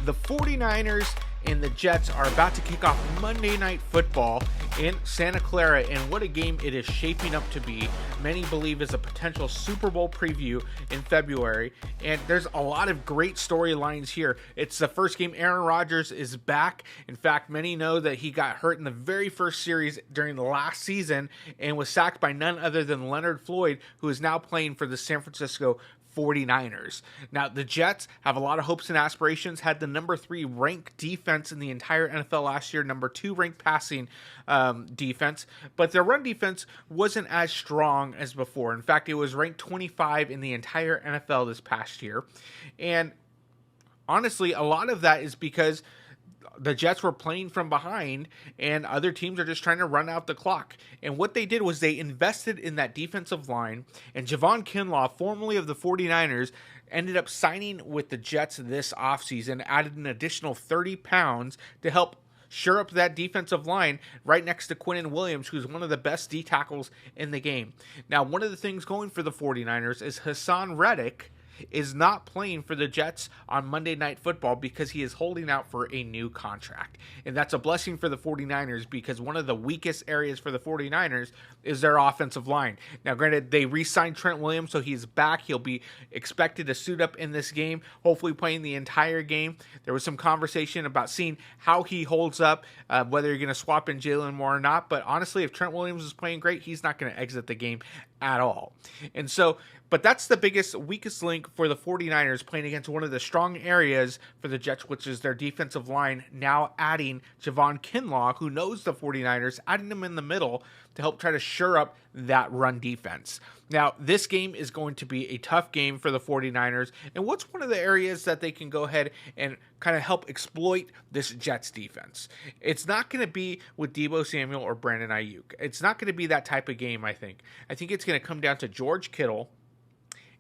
The 49ers and the Jets are about to kick off Monday Night Football in Santa Clara, and what a game it is shaping up to be. Many believe is a potential Super Bowl preview in February, and there's a lot of great storylines here. It's the first game Aaron Rodgers is back. In fact, many know that he got hurt in the very first series during the last season and was sacked by none other than Leonard Floyd, who is now playing for the San Francisco 49ers. Now, the Jets have a lot of hopes and aspirations, had the number 3 ranked defense in the entire NFL last year, number 2 ranked passing defense, but their run defense wasn't as strong as before. In fact, it was ranked 25 in the entire NFL this past year. And honestly, a lot of that is because the Jets were playing from behind and other teams are just trying to run out the clock. And what they did was they invested in that defensive line, and Javon Kinlaw, formerly of the 49ers, ended up signing with the Jets this offseason, added an additional 30 pounds to help shore up that defensive line right next to Quinnen Williams, who's one of the best D tackles in the game. Now, one of the things going for the 49ers is Hassan Reddick is not playing for the Jets on Monday Night Football because he is holding out for a new contract. And that's a blessing for the 49ers because one of the weakest areas for the 49ers is their offensive line. Now, granted, they re-signed Trent Williams, so he's back. He'll be expected to suit up in this game, hopefully playing the entire game. There was some conversation about seeing how he holds up, whether you're going to swap in Jalen Moore or not. But honestly, if Trent Williams is playing great, he's not going to exit the game at all. And so, but that's the weakest link for the 49ers, playing against one of the strong areas for the Jets, which is their defensive line, now adding Javon Kinlaw, who knows the 49ers, adding him in the middle to help try to shore up that run defense. Now, this game is going to be a tough game for the 49ers, and what's one of the areas that they can go ahead and kind of help exploit this Jets defense? It's not going to be with Deebo Samuel or Brandon Ayuk. It's not going to be that type of game, I think. I think it's going to come down to George Kittle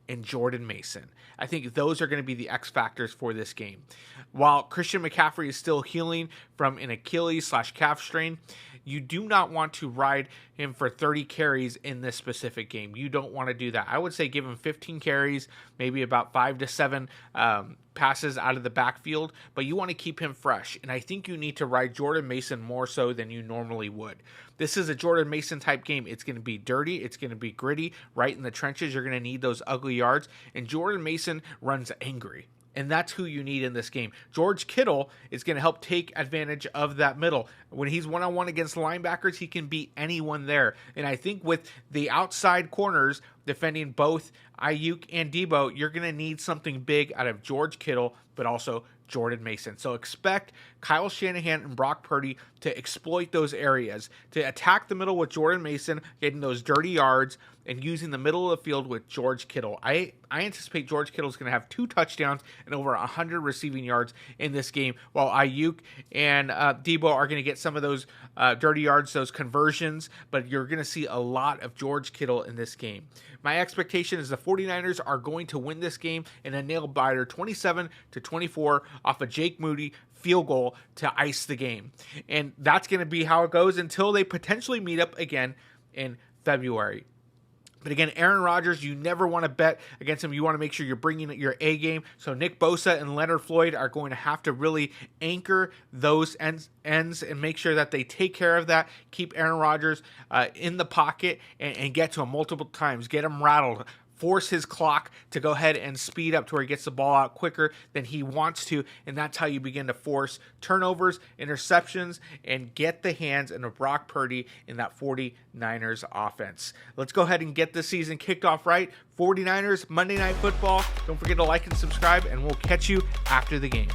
and Jordan Mason. I think those are going to be the X factors for this game. While Christian McCaffrey is still healing from an Achilles/calf strain, you do not want to ride him for 30 carries in this specific game. You don't want to do that. I would say give him 15 carries, maybe about 5 to 7 passes out of the backfield, but you want to keep him fresh. And I think you need to ride Jordan Mason more so than you normally would. This is a Jordan Mason type game. It's going to be dirty. It's going to be gritty, right in the trenches. You're going to need those ugly yards. And Jordan Mason runs angry. And that's who you need in this game. George Kittle is going to help take advantage of that middle. When he's one-on-one against linebackers, he can beat anyone there. And I think with the outside corners defending both Ayuk and Deebo, you're going to need something big out of George Kittle, but also Jordan Mason. So expect Kyle Shanahan and Brock Purdy to exploit those areas, to attack the middle with Jordan Mason, getting those dirty yards, and using the middle of the field with George Kittle. I anticipate George Kittle is going to have 2 touchdowns and over 100 receiving yards in this game, while Ayuk and Deebo are going to get some of those dirty yards, those conversions, but you're going to see a lot of George Kittle in this game. My expectation is the 49ers are going to win this game in a nail-biter 27-24 off a Jake Moody field goal to ice the game. And that's going to be how it goes until they potentially meet up again in February. But again, Aaron Rodgers, you never want to bet against him. You want to make sure you're bringing your A game. So Nick Bosa and Leonard Floyd are going to have to really anchor those ends and make sure that they take care of that. Keep Aaron Rodgers in the pocket and get to him multiple times. Get him rattled. Force his clock to go ahead and speed up to where he gets the ball out quicker than he wants to, and that's how you begin to force turnovers, interceptions, and get the hands into Brock Purdy in that 49ers offense. Let's go ahead and get this season kicked off right. 49ers, Monday Night Football. Don't forget to like and subscribe, and we'll catch you after the game.